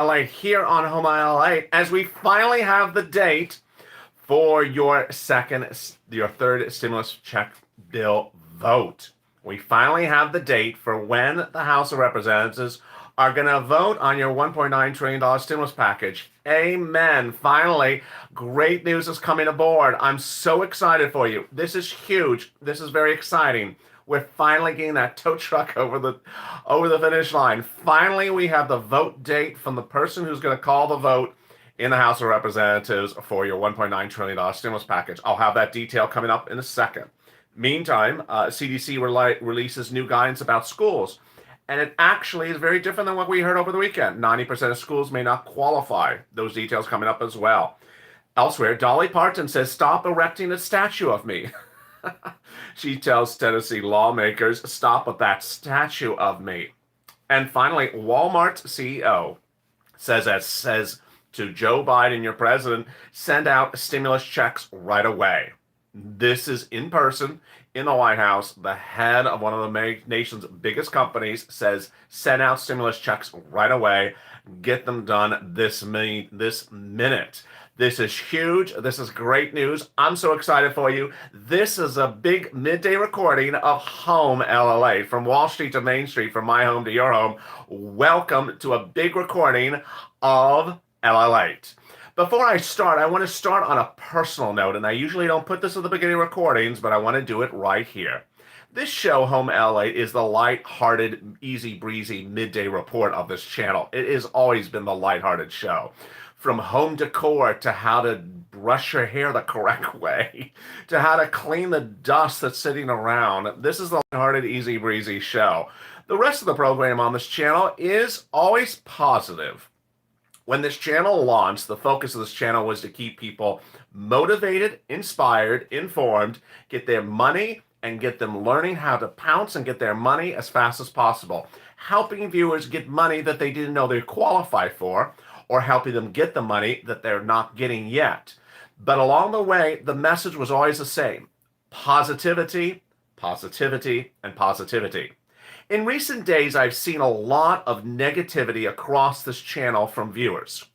LA here on Home LA as we finally have the date for your third stimulus check bill vote. We finally have the date for when the House of Representatives are going to vote on your $1.9 trillion stimulus package. Amen. Finally, great news is coming aboard. I'm so excited for you. This is huge. This is very exciting. We're finally getting that tow truck over the finish line. Finally, we have the vote date from the person who's going to call the vote in the House of Representatives for your $1.9 trillion stimulus package. I'll have that detail coming up in a second. Meantime, CDC releases new guidance about schools. And it actually is very different than what we heard over the weekend. 90% of schools may not qualify. Those details coming up as well. Elsewhere, Dolly Parton says, "Stop erecting a statue of me." She tells Tennessee lawmakers, "Stop with that statue of me." And finally, Walmart CEO says to Joe Biden, your president, send out stimulus checks right away. This is in person in the White House. The head of one of the nation's biggest companies says, send out stimulus checks right away. Get them done this minute. This is huge. This is great news. I'm so excited for you. This is a big midday recording of Home LLA, from Wall Street to Main Street, from my home to your home. Welcome to a big recording of LLA. Before I start, I want to start on a personal note, and I usually don't put this at the beginning of recordings, but I want to do it right here. This show, Home LA, is the light-hearted, easy-breezy midday report of this channel. It has always been the light-hearted show. From home decor to how to brush your hair the correct way, to how to clean the dust that's sitting around. This is the light-hearted, easy-breezy show. The rest of the program on this channel is always positive. When this channel launched, the focus of this channel was to keep people motivated, inspired, informed, get their money, and get them learning how to pounce and get their money as fast as possible. Helping viewers get money that they didn't know they qualified for, or helping them get the money that they're not getting yet. But along the way, the message was always the same: positivity, positivity, and positivity. In recent days, I've seen a lot of negativity across this channel from viewers.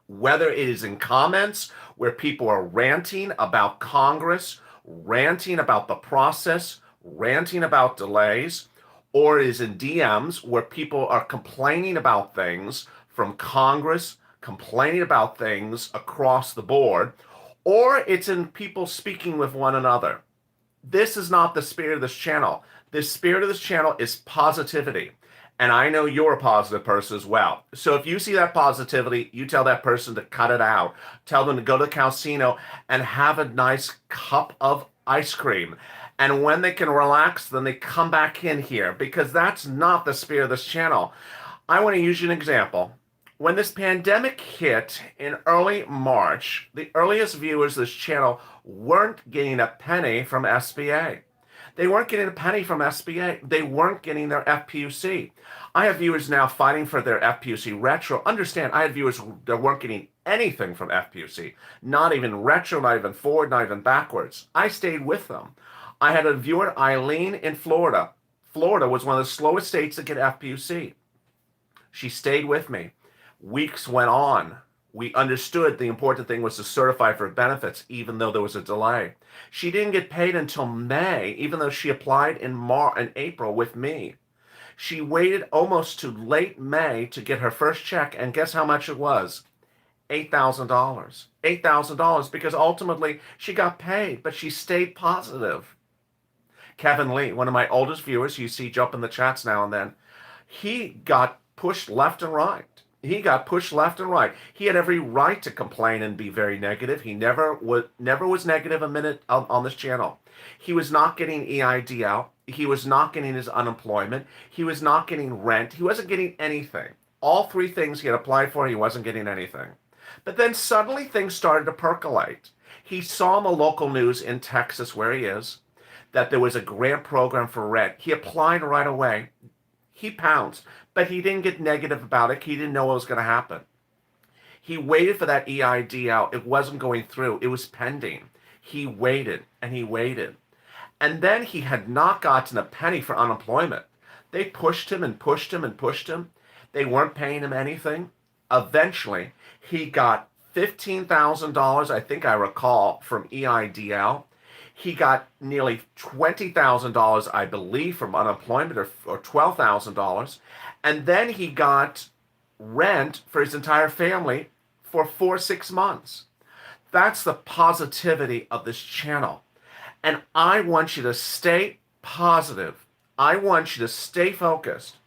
Whether it is in comments where people are ranting about Congress, ranting about the process, ranting about delays, or it is in DMs where people are complaining about things from Congress, complaining about things across the board, or it's in people speaking with one another. This is not the spirit of this channel. The spirit of this channel is positivity. And I know you're a positive person as well. So if you see that positivity, you tell that person to cut it out. Tell them to go to the casino and have a nice cup of ice cream. And when they can relax, then they come back in here, because that's not the spirit of this channel. I want to use you an example. When this pandemic hit in early March, the earliest viewers of this channel weren't getting a penny from SBA. They weren't getting a penny from SBA. They weren't getting their FPUC. I have viewers now fighting for their FPUC retro. Understand, I had viewers that weren't getting anything from FPUC. Not even retro, not even forward, not even backwards. I stayed with them. I had a viewer, Eileen, in Florida. Florida was one of the slowest states to get FPUC. She stayed with me. Weeks went on. We understood the important thing was to certify for benefits, even though there was a delay. She didn't get paid until May, even though she applied in April with me. She waited almost to late May to get her first check, and guess how much it was? $8,000. $8,000, because ultimately she got paid, but she stayed positive. Kevin Lee, one of my oldest viewers, you see jump in the chats now and then, he got pushed left and right. He got pushed left and right. He had every right to complain and be very negative. He never was negative a minute on this channel. He was not getting EID out. He was not getting his unemployment. He was not getting rent. He wasn't getting anything. All three things he had applied for, he wasn't getting anything. But then suddenly things started to percolate. He saw in the local news in Texas, where he is, that there was a grant program for rent. He applied right away. He pounced, but he didn't get negative about it. He didn't know what was going to happen. He waited for that EID out. It wasn't going through. It was pending. He waited and he waited. And then he had not gotten a penny for unemployment. They pushed him and pushed him and pushed him. They weren't paying him anything. Eventually, he got $15,000, I think I recall, from EIDL. He got nearly $20,000, I believe, from unemployment, or $12,000. And then he got rent for his entire family for 6 months. That's the positivity of this channel. And I want you to stay positive. I want you to stay focused.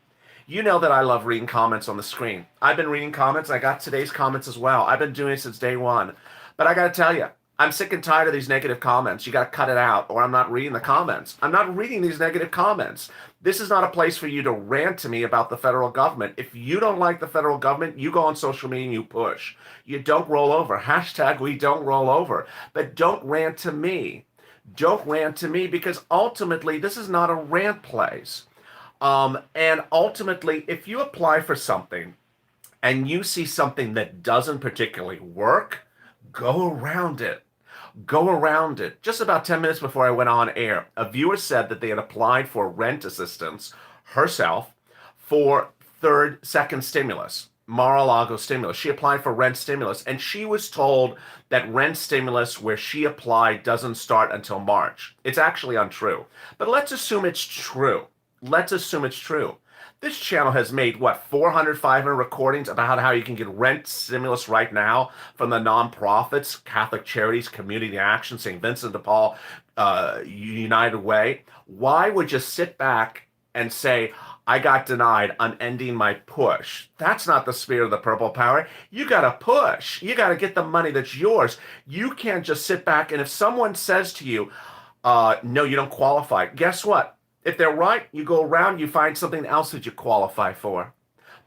You know that I love reading comments on the screen. I've been reading comments. I got today's comments as well. I've been doing it since day one. But I got to tell you, I'm sick and tired of these negative comments. You got to cut it out, or I'm not reading the comments. I'm not reading these negative comments. This is not a place for you to rant to me about the federal government. If you don't like the federal government, you go on social media and you push. You don't roll over. Hashtag we don't roll over. But don't rant to me. Don't rant to me, because ultimately this is not a rant place. And ultimately, if you apply for something and you see something that doesn't particularly work, go around it. Go around it. Just about 10 minutes before I went on air, a viewer said that they had applied for rent assistance herself for second stimulus, Mar-a-Lago stimulus. She applied for rent stimulus, and she was told that rent stimulus where she applied doesn't start until March. It's actually untrue. But let's assume it's true. Let's assume it's true. This channel has made, 400, 500 recordings about how you can get rent stimulus right now from the nonprofits, Catholic Charities, Community Action, St. Vincent de Paul, United Way. Why would you sit back and say, I got denied, I'm ending my push? That's not the spirit of the Purple Power. You got to push. You got to get the money that's yours. You can't just sit back, and if someone says to you, no, you don't qualify, guess what? If they're right, you go around, you find something else that you qualify for.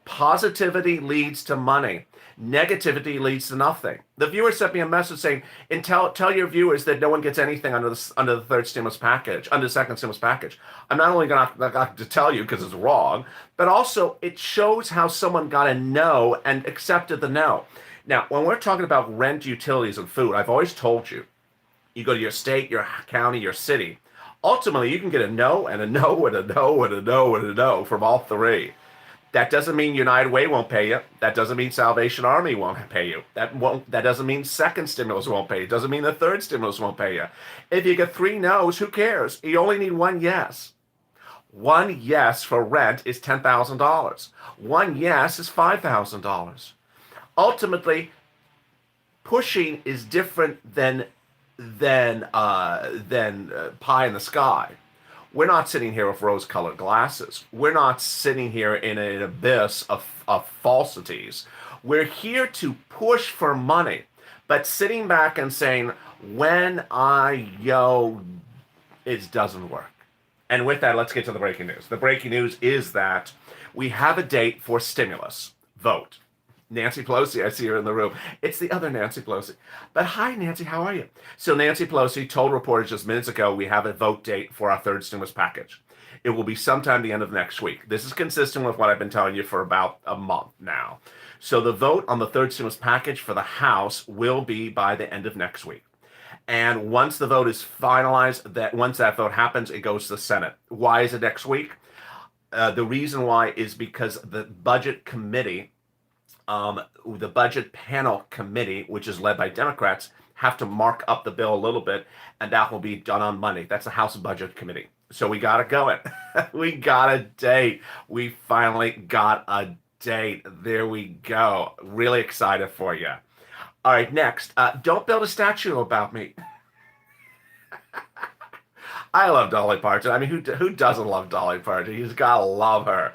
Positivity leads to money. Negativity leads to nothing. The viewer sent me a message saying, and tell your viewers that no one gets anything under the third stimulus package, under the second stimulus package. I'm not only going to tell you because it's wrong, but also it shows how someone got a no and accepted the no. Now, when we're talking about rent, utilities, and food, I've always told you, you go to your state, your county, your city. Ultimately, you can get a no and a no and a no and a no and a no from all three. That doesn't mean United Way won't pay you. That doesn't mean Salvation Army won't pay you. That doesn't mean second stimulus won't pay you. It doesn't mean the third stimulus won't pay you. If you get 3 no's, who cares? You only need 1 yes. 1 yes for rent is $10,000. 1 yes is $5,000. Ultimately, pushing is different than pie in the sky. We're not sitting here with rose-colored glasses. We're not sitting here in an abyss of falsities. We're here to push for money, but sitting back and saying, when it doesn't work. And with that, let's get to the breaking news. The breaking news is that we have a date for stimulus vote. Nancy Pelosi, I see her in the room. It's the other Nancy Pelosi. But hi, Nancy, how are you? So Nancy Pelosi told reporters just minutes ago we have a vote date for our third stimulus package. It will be sometime the end of next week. This is consistent with what I've been telling you for about a month now. So the vote on the third stimulus package for the House will be by the end of next week. And once the vote is finalized, once that vote happens, it goes to the Senate. Why is it next week? The reason why is because the budget committee, the budget panel committee, which is led by Democrats, have to mark up the bill a little bit, and that will be done on Monday. That's the House Budget Committee. So we got to go it. We got a date. We finally got a date. There we go. Really excited for you. All right, next. Don't build a statue about me. I love Dolly Parton. I mean, who doesn't love Dolly Parton? You've got to love her.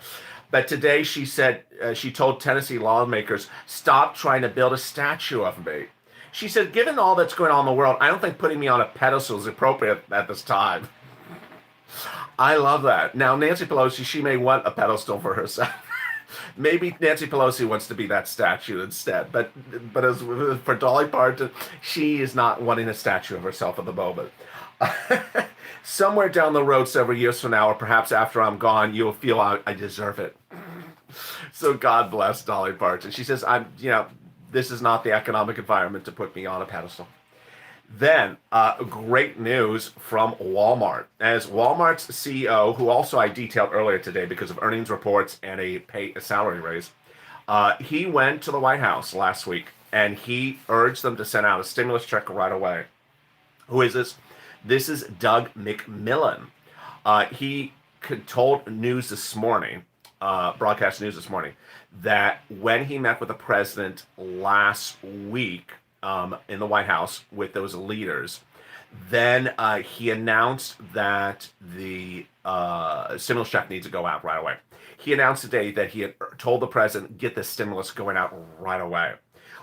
But today she said, she told Tennessee lawmakers, stop trying to build a statue of me. She said, given all that's going on in the world, I don't think putting me on a pedestal is appropriate at this time. I love that. Now, Nancy Pelosi, she may want a pedestal for herself. Maybe Nancy Pelosi wants to be that statue instead. But as for Dolly Parton, she is not wanting a statue of herself at the moment. Somewhere down the road, several years from now, or perhaps after I'm gone, you'll feel I deserve it. So God bless Dolly Parton. She says, this is not the economic environment to put me on a pedestal. Then, great news from Walmart. As Walmart's CEO, who also I detailed earlier today because of earnings reports and a salary raise, He went to the White House last week and he urged them to send out a stimulus check right away. Who is this? This is Doug McMillan. He told news this morning, broadcast news this morning, that when he met with the president last week in the White House with those leaders, then he announced that the stimulus check needs to go out right away. He announced today that he had told the president, get the stimulus going out right away.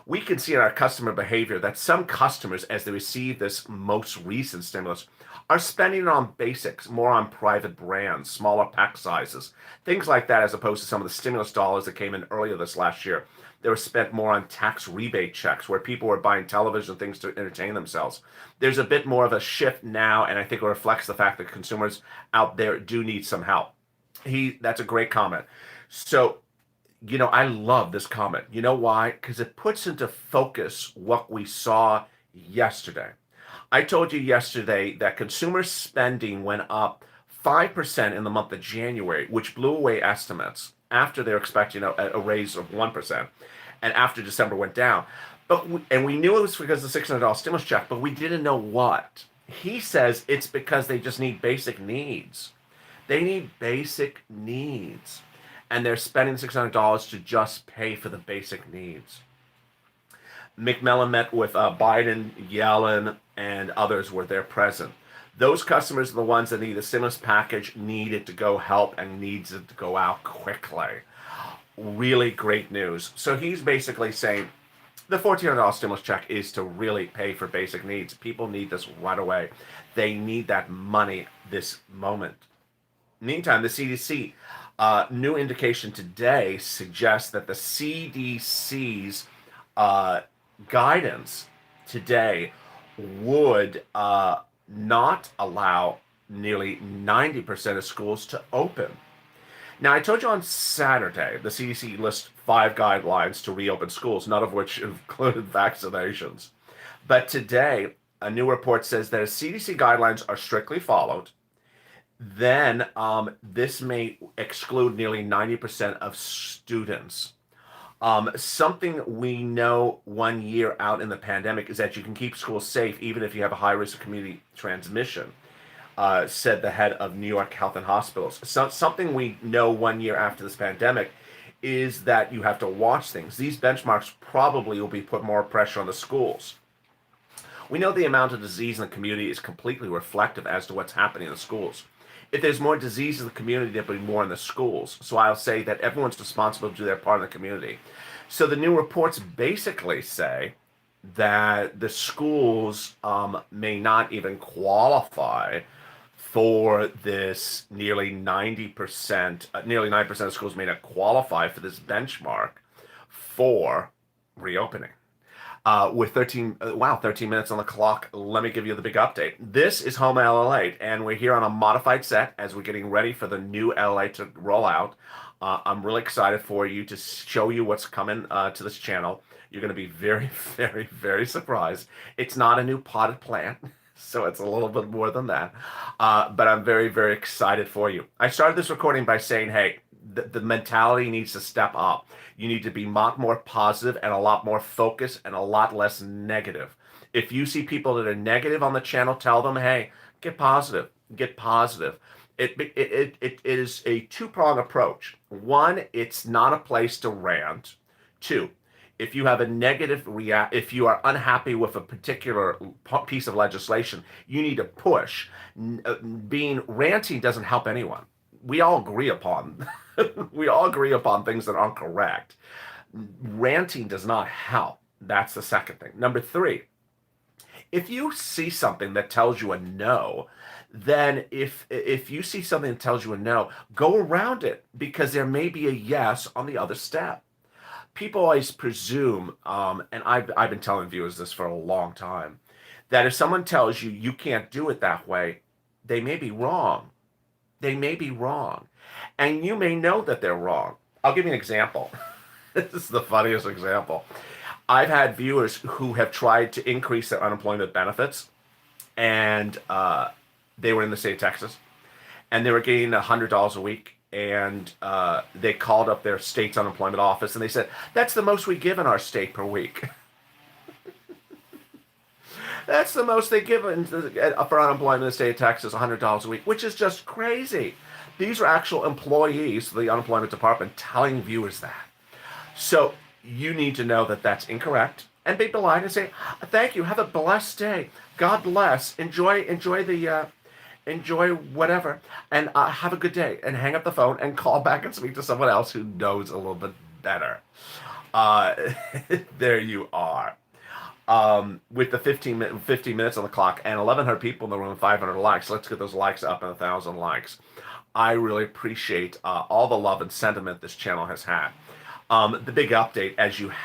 We can see in our customer behavior that some customers, as they receive this most recent stimulus, are spending on basics, more on private brands, smaller pack sizes, things like that, as opposed to some of the stimulus dollars that came in earlier this last year. They were spent more on tax rebate checks where people were buying television things to entertain themselves. There's a bit more of a shift now, and I think it reflects the fact that consumers out there do need some help. That's a great comment. So, I love this comment. You know why? Because it puts into focus what we saw yesterday. I told you yesterday that consumer spending went up 5% in the month of January, which blew away estimates after they were expecting a raise of 1%, and after December went down. And we knew it was because of the $600 stimulus check, but we didn't know what. He says it's because they just need basic needs. They need basic needs, and they're spending $600 to just pay for the basic needs. McMillan met with Biden, Yellen, and others were there present. Those customers are the ones that need the stimulus package, need it to go help, and needs it to go out quickly. Really great news. So he's basically saying the $1,400 stimulus check is to really pay for basic needs. People need this right away. They need that money this moment. Meantime, the CDC, new indication today suggests that the CDC's guidance today would not allow nearly 90% of schools to open. Now, I told you on Saturday, the CDC lists 5 guidelines to reopen schools, none of which included vaccinations. But today, a new report says that if CDC guidelines are strictly followed, then this may exclude nearly 90% of students. Something we know 1 year out in the pandemic is that you can keep schools safe even if you have a high risk of community transmission, said the head of New York Health and Hospitals. So, something we know 1 year after this pandemic is that you have to watch things. These benchmarks probably will be put more pressure on the schools. We know the amount of disease in the community is completely reflective as to what's happening in the schools. If there's more disease in the community, there'll be more in the schools. So I'll say that everyone's responsible to do their part in the community. So the new reports basically say that the schools may not even qualify for this nearly 90%, nearly 9% of schools may not qualify for this benchmark for reopening. With 13 minutes on the clock, let me give you the big update. This is Home LLA, and we're here on a modified set as we're getting ready for the new LA to roll out. I'm really excited for you to show you what's coming to this channel. You're going to be very, very, very surprised. It's not a new potted plant, so it's a little bit more than that. But I'm very, very excited for you. I started this recording by saying, hey, the mentality needs to step up. You need to be a lot more positive and a lot more focused and a lot less negative. If you see people that are negative on the channel, tell them, hey, get positive, get positive. It is a two-pronged approach. One, it's not a place to rant. Two, if you have a negative if you are unhappy with a particular piece of legislation, you need to push. Ranting doesn't help anyone. We all agree upon things that aren't correct. Ranting does not help. That's the second thing. Number 3, if you see something that tells you a no, then if you see something that tells you a no, go around it because there may be a yes on the other step. People always presume, and I've been telling viewers this for a long time, that if someone tells you you can't do it that way, they may be wrong. They may be wrong. And you may know that they're wrong. I'll give you an example. This is the funniest example. I've had viewers who have tried to increase their unemployment benefits, and they were in the state of Texas, and they were getting $100 a week, and they called up their state's unemployment office, and they said, that's the most we give in our state per week. That's the most they give for unemployment in the state of Texas, $100 a week, which is just crazy. These are actual employees of the unemployment department telling viewers that. So you need to know that that's incorrect, and be polite and say, thank you, have a blessed day, God bless, enjoy whatever, and have a good day, and hang up the phone and call back and speak to someone else who knows a little bit better. There you are. With the 15 minutes on the clock and 1,100 people in the room, 500 likes. Let's get those likes up and 1,000 likes. I really appreciate all the love and sentiment this channel has had. The big update,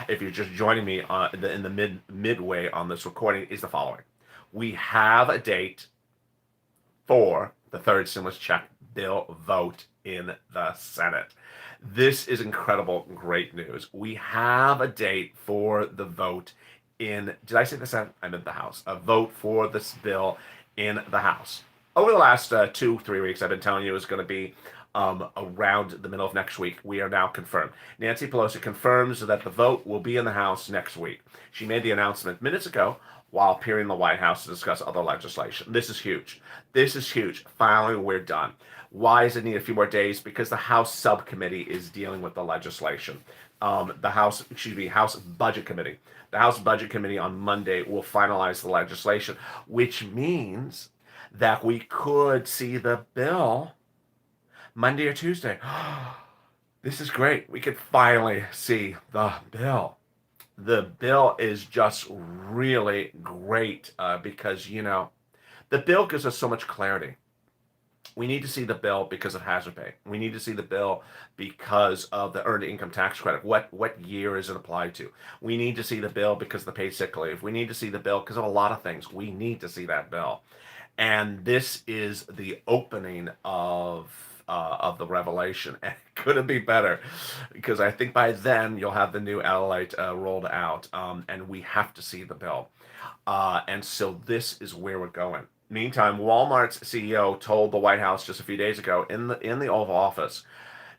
if you're just joining me in the midway on this recording, is the following: we have a date for the third stimulus check bill vote in the Senate. This is incredible, great news. We have a date for the vote in, did I say the Senate? I meant the House. A vote for this bill in the House. Over the last 2-3 weeks, I've been telling you it's going to be around the middle of next week. We are now confirmed. Nancy Pelosi confirms that the vote will be in the House next week. She made the announcement minutes ago while appearing in the White House to discuss other legislation. This is huge. This is huge. Finally, we're done. Why does it need a few more days? Because the House subcommittee is dealing with the legislation. The House Budget Committee. The House Budget Committee on Monday will finalize the legislation, which means that we could see the bill Monday or Tuesday. This is great. We could finally see the bill. The bill is just really great because, the bill gives us so much clarity. We need to see the bill because of hazard pay. We need to see the bill because of the earned income tax credit. What year is it applied to? We need to see the bill because of the paid sick leave. We need to see the bill because of a lot of things. We need to see that bill. And this is the opening of the revelation. And it couldn't be better, because I think by then you'll have the new LLA rolled out, and we have to see the bill. And so this is where we're going. Meantime, Walmart's CEO told the White House just a few days ago in the Oval Office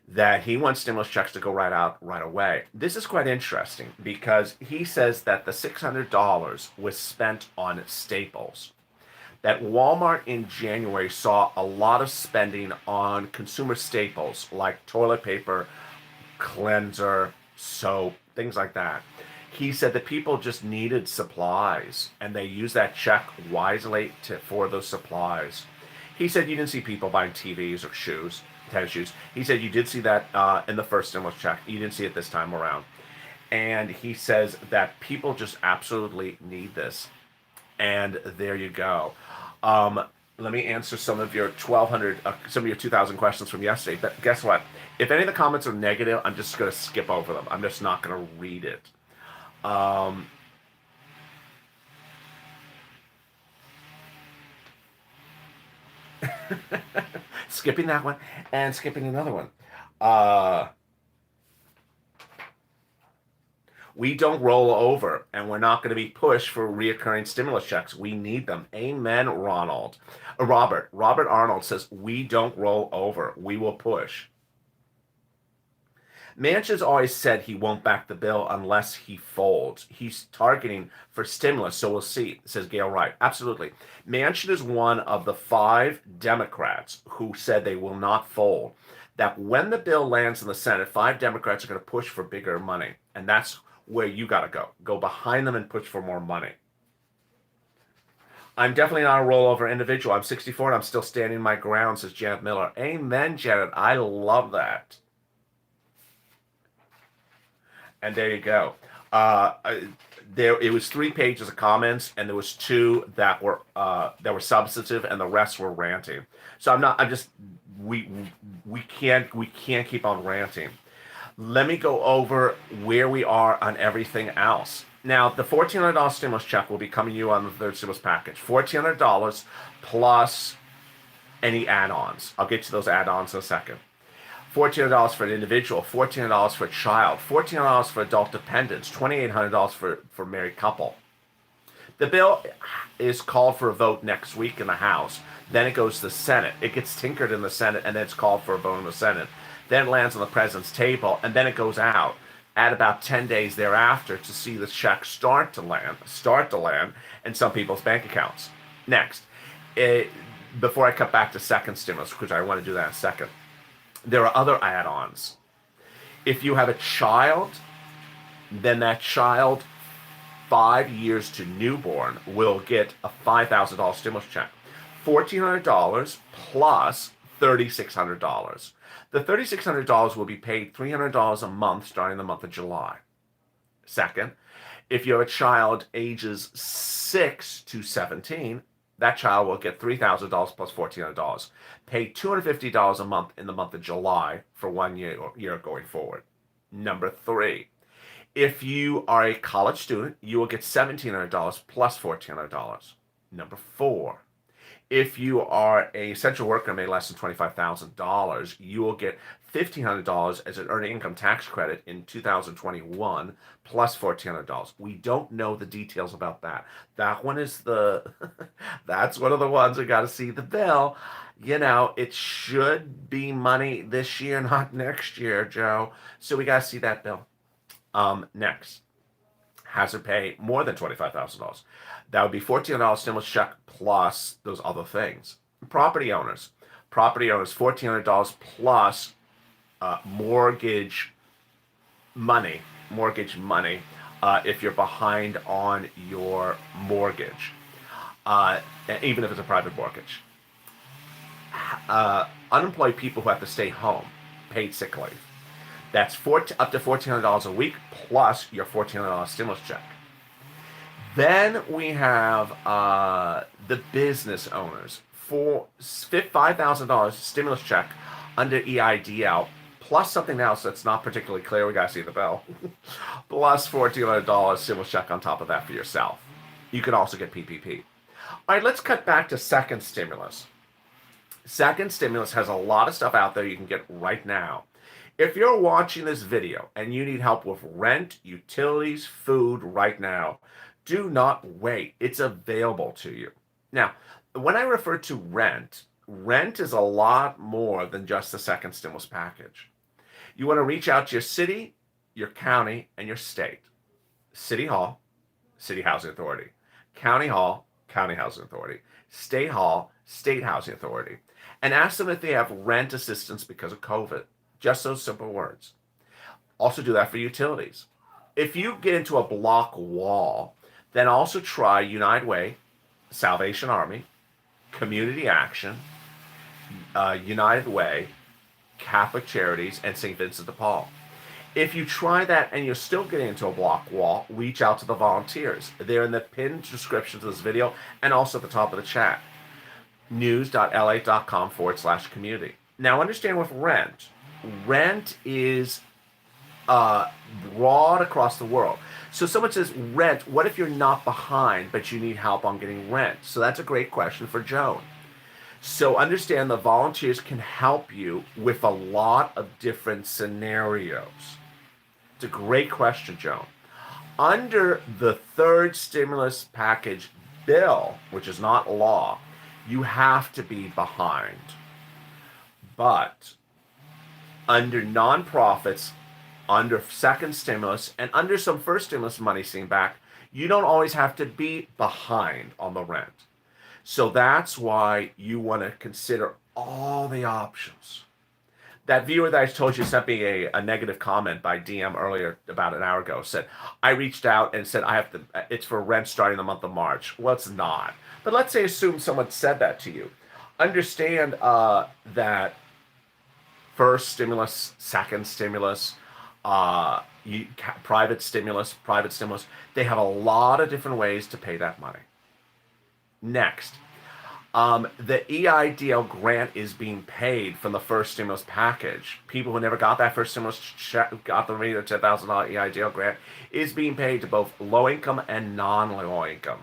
that he wants stimulus checks to go right out right away. This is quite interesting because he says that the $600 was spent on staples. That Walmart in January saw a lot of spending on consumer staples like toilet paper, cleanser, soap, things like that. He said that people just needed supplies, and they used that check wisely for those supplies. He said you didn't see people buying TVs or shoes, tennis shoes. He said you did see that in the first stimulus check. You didn't see it this time around. And he says that people just absolutely need this. And there you go. Let me answer some of your 2,000 questions from yesterday. But guess what? If any of the comments are negative, I'm just going to skip over them. I'm just not going to read it. Skipping that one and skipping another one. We don't roll over, and we're not going to be pushed for reoccurring stimulus checks. We need them. Amen, Ronald. Robert Arnold says, we don't roll over. We will push. Manchin's always said he won't back the bill unless he folds. He's targeting for stimulus, so we'll see, says Gail Wright. Absolutely. Manchin is one of the 5 Democrats who said they will not fold. That when the bill lands in the Senate, 5 Democrats are going to push for bigger money. And that's where you got to go. Go behind them and push for more money. I'm definitely not a rollover individual. I'm 64 and I'm still standing my ground, says Janet Miller. Amen, Janet. I love that. And there you go. It was 3 pages of comments, and there was 2 that were substantive, and the rest were ranting. So we can't keep on ranting. Let me go over where we are on everything else. Now, the $1,400 stimulus check will be coming to you on the third stimulus package. $1,400 plus any add-ons. I'll get to those add-ons in a second. $1,400 for an individual, $1,400 for a child, $1,400 for adult dependents, $2,800 for married couple. The bill is called for a vote next week in the House. Then it goes to the Senate. It gets tinkered in the Senate, and then it's called for a vote in the Senate. Then it lands on the president's table, and then it goes out at about 10 days thereafter to see the checks start to land in some people's bank accounts. Next, before I cut back to second stimulus, because I want to do that in a second, there are other add-ons. If you have a child, then that child 5 years to newborn will get a $5,000 stimulus check. $1,400 plus $3,600. The $3,600 will be paid $300 a month starting the month of July. Second, if you have a child ages 6 to 17, that child will get $3,000 plus $1,400. Pay $250 a month in the month of July for 1 year going forward. Number 3, if you are a college student, you will get $1,700 plus $1,400. Number 4, if you are a essential worker and made less than $25,000, you will get $1,500 as an earned income tax credit in 2021 plus $1,400. We don't know the details about that. That one is that's one of the ones we got to see the bill. You know, it should be money this year, not next year, Joe. So we got to see that bill. Next, hazard pay more than $25,000. That would be $1,400 stimulus check plus those other things. Property owners, $1,400 plus mortgage money if you're behind on your mortgage, even if it's a private mortgage. Unemployed people who have to stay home, paid sick leave. That's up to $1,400 a week plus your $1,400 stimulus check. Then we have the business owners for $5,000 stimulus check under EIDL plus something else that's not particularly clear. We got to see the bill. Plus $1,400 stimulus check on top of that for yourself. You can also get PPP. All right, let's cut back to second stimulus. Second stimulus has a lot of stuff out there you can get right now. If you're watching this video and you need help with rent, utilities, food right now, do not wait. It's available to you. Now, when I refer to rent is a lot more than just the second stimulus package. You want to reach out to your city, your county, and your state. City Hall, City Housing Authority. County Hall, County Housing Authority. State Hall, State Housing Authority. And ask them if they have rent assistance because of COVID. Just those simple words. Also do that for utilities. If you get into a block wall, then also try United Way, Salvation Army, Community Action, United Way, Catholic Charities, and St. Vincent de Paul. If you try that and you're still getting into a block wall, reach out to the volunteers. They're in the pinned description to this video and also at the top of the chat. news.la.com/community. Now understand with rent is broad across the world. So someone says rent, what if you're not behind but you need help on getting rent? So that's a great question for Joan. So understand the volunteers can help you with a lot of different scenarios. It's a great question, Joan. Under the third stimulus package bill, which is not law, you have to be behind. But under nonprofits, under second stimulus, and under some first stimulus money seen back, you don't always have to be behind on the rent. So that's why you want to consider all the options. That viewer that I told you sent me a negative comment by DM earlier about an hour ago, said, I reached out and said it's for rent starting the month of March. Well, it's not. But let's say assume someone said that to you. Understand that first stimulus, second stimulus, private stimulus, they have a lot of different ways to pay that money. Next, the EIDL grant is being paid from the first stimulus package. People who never got that first stimulus check, got the remaining $10,000 EIDL grant, is being paid to both low income and non-low income.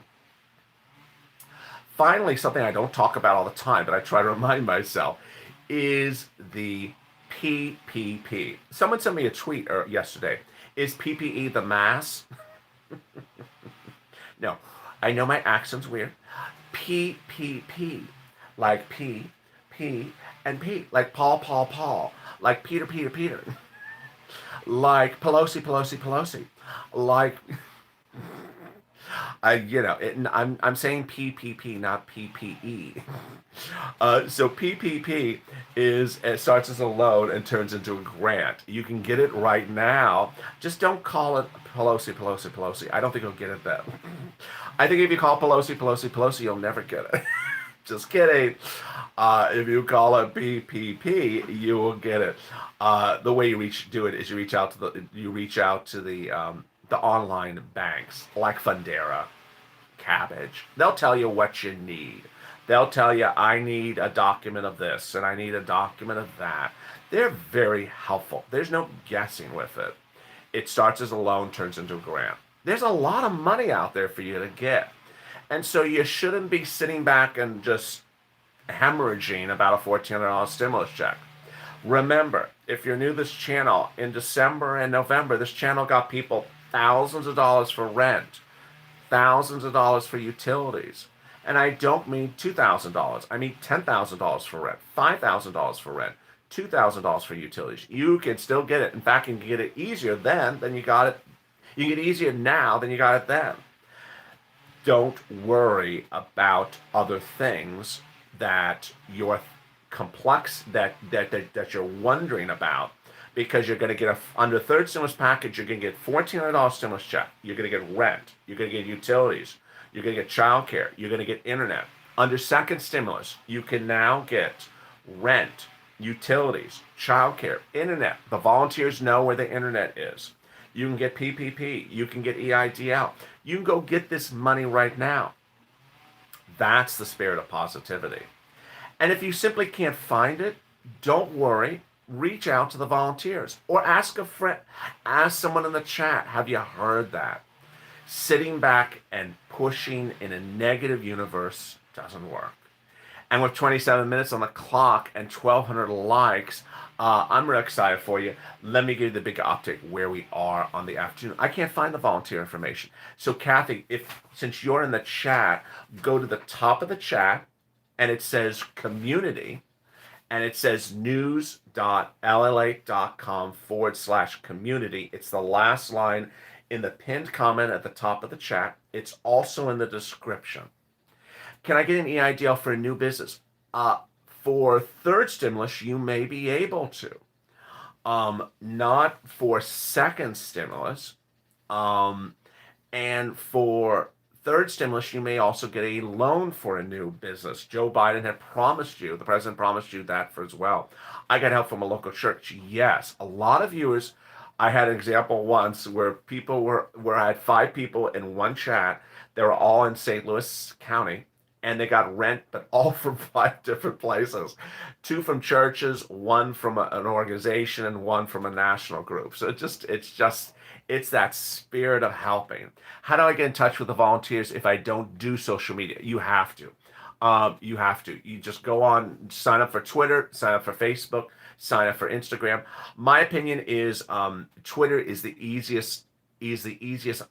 Finally, something I don't talk about all the time, but I try to remind myself, is the PPP. Someone sent me a tweet yesterday. Is PPE the mass? No. I know my accent's weird. P, like P, and P, like Paul, like Peter, like Pelosi, like I'm saying PPP, not PPE. So PPP is it starts as a loan and turns into a grant. You can get it right now. Just don't call it Pelosi. I don't think you'll get it then. I think if you call Pelosi, you'll never get it. Just kidding. If you call it PPP, you will get it. The way you do it is you reach out to the online banks like Fundera, Cabbage. They'll tell you what you need. They'll tell you, I need a document of this and I need a document of that. They're very helpful. There's no guessing with it. It starts as a loan, turns into a grant. There's a lot of money out there for you to get. And so you shouldn't be sitting back and just hemorrhaging about a $1,400 stimulus check. Remember, if you're new to this channel, in December and November, this channel got people thousands of dollars for rent, thousands of dollars for utilities. And I don't mean $2,000. I mean $10,000 for rent, $5,000 for rent, $2,000 for utilities. You can still get it. In fact, you can get it easier than you got it. You can get it easier now than you got it then. Don't worry about other things that you're that you're wondering about, because you're going to get under third stimulus package, you're going to get $1,400 stimulus check. You're going to get rent. You're going to get utilities. You're going to get child care. You're going to get internet. Under second stimulus, you can now get rent, utilities, child care, internet. The volunteers know where the internet is. You can get PPP. You can get EIDL. You can go get this money right now. That's the spirit of positivity. And if you simply can't find it, don't worry. Reach out to the volunteers or ask a friend, ask someone in the chat, have you heard that? Sitting back and pushing in a negative universe doesn't work. And with 27 minutes on the clock and 1,200 likes, I'm real excited for you. Let me give you the big update where we are on the afternoon. I can't find the volunteer information. So Kathy, since you're in the chat, go to the top of the chat and it says community and it says news.llate.com/community. It's the last line in the pinned comment at the top of the chat. It's also in the description. Can I get an EIDL for a new business? For third stimulus, you may be able to. Not for second stimulus. And for third stimulus, you may also get a loan for a new business. Joe Biden had promised you, the president promised you that as well. I got help from a local church. Yes, a lot of viewers. I had an example once where I had 5 people in one chat. They were all in St. Louis County. And they got rent, but all from 5 different places. 2 from churches, 1 from an organization, and 1 from a national group. So it's that spirit of helping. How do I get in touch with the volunteers if I don't do social media? You have to. You just go on, sign up for Twitter, sign up for Facebook, sign up for Instagram. My opinion is Twitter is the easiest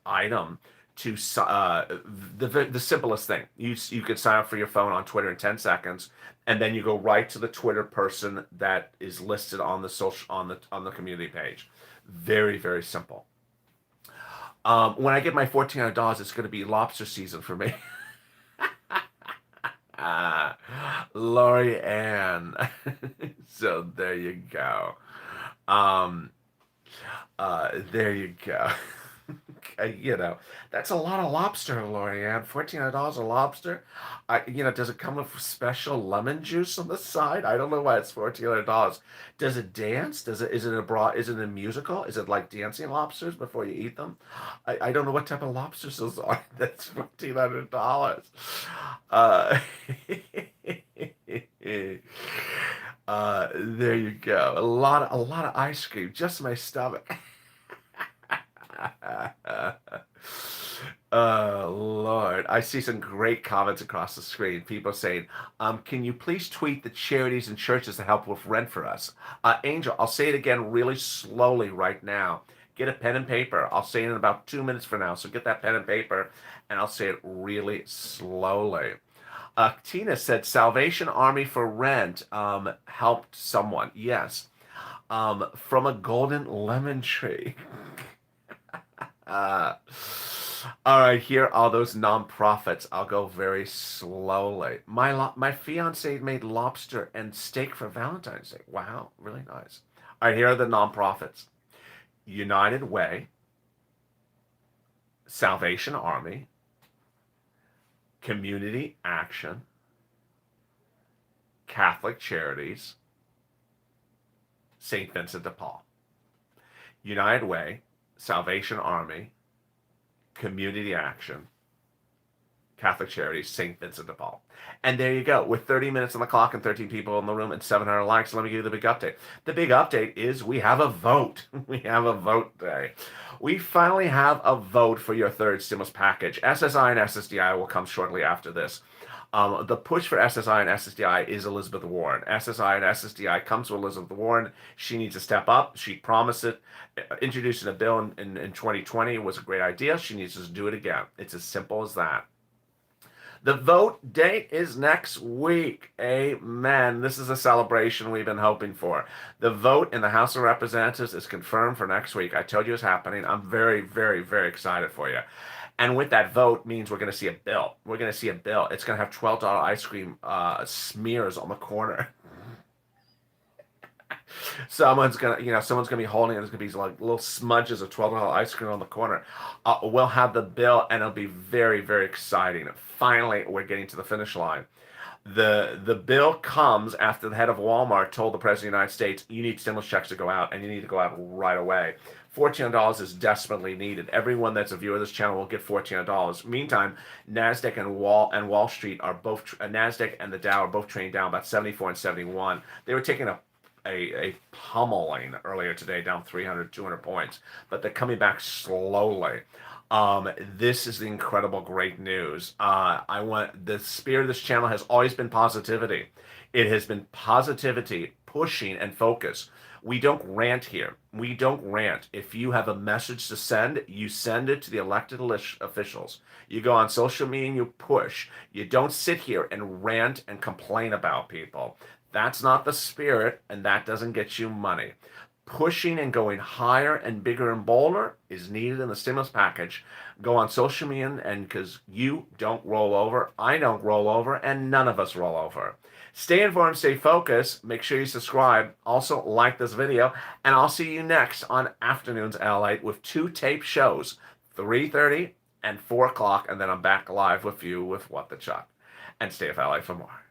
item to the simplest thing. You could sign up for your phone on Twitter in 10 seconds, and then you go right to the Twitter person that is listed on the community page. Very, very simple. When I get my $1,400, it's going to be lobster season for me. Lori Ann. So there you go. There you go. That's a lot of lobster, Lori Ann. $1,400 a lobster. Does it come with special lemon juice on the side? I don't know why it's $1,400. Does it dance? Is it a musical? Is it like dancing lobsters before you eat them? I don't know what type of lobsters those are. That's $1,400. There you go. A lot of ice cream. Just my stomach. Oh, Lord. I see some great comments across the screen. People saying, can you please tweet the charities and churches to help with rent for us? Angel, I'll say it again really slowly right now. Get a pen and paper. I'll say it in about 2 minutes from now. So get that pen and paper, and I'll say it really slowly. Tina said, Salvation Army for rent helped someone. Yes. From a golden lemon tree. Uh, all right, here are those nonprofits. I'll go very slowly. My fiance made lobster and steak for Valentine's Day. Wow, really nice. All right, here are the nonprofits: United Way, Salvation Army, Community Action, Catholic Charities, St. Vincent de Paul. United Way, Salvation Army, Community Action, Catholic Charities, St. Vincent de Paul. And there you go. With 30 minutes on the clock and 13 people in the room and 700 likes, let me give you the big update. The big update is we have a vote. We have a vote day. We finally have a vote for your third stimulus package. SSI and SSDI will come shortly after this. The push for SSI and SSDI is Elizabeth Warren. SSI and SSDI comes with Elizabeth Warren. She needs to step up. She promised it. Introducing a bill in 2020 was a great idea. She needs to do it again. It's as simple as that. The vote date is next week. Amen. This is a celebration we've been hoping for. The vote in the House of Representatives is confirmed for next week. I told you it's happening. I'm very, very, very excited for you. And with that vote means we're going to see a bill. We're going to see a bill. It's going to have $12 ice cream smears on the corner. Someone's gonna be holding it. There's gonna be like little smudges of $12 ice cream on the corner. We'll have the bill, and it'll be very, very exciting. Finally, we're getting to the finish line. The bill comes after the head of Walmart told the President of the United States, you need stimulus checks to go out, and you need to go out right away. $1,400 is desperately needed. Everyone that's a viewer of this channel will get $1,400. Meantime, Nasdaq and Wall Street are both Nasdaq and the Dow are both trading down about 74 and 71. They were taking a pummeling earlier today, down 300, 200 points, but they're coming back slowly. This is the incredible great news. The spirit of this channel has always been positivity. It has been positivity, pushing and focus. We don't rant here. We don't rant. If you have a message to send, you send it to the elected officials. You go on social media and you push. You don't sit here and rant and complain about people. That's not the spirit, and that doesn't get you money. Pushing and going higher and bigger and bolder is needed in the stimulus package. Go on social media, and because you don't roll over, I don't roll over, and none of us roll over. Stay informed, stay focused. Make sure you subscribe. Also, like this video, and I'll see you next on Afternoons LA with 2 tape shows, 3:30 and 4 o'clock, and then I'm back live with you with What the Chuck. And stay with LA for more.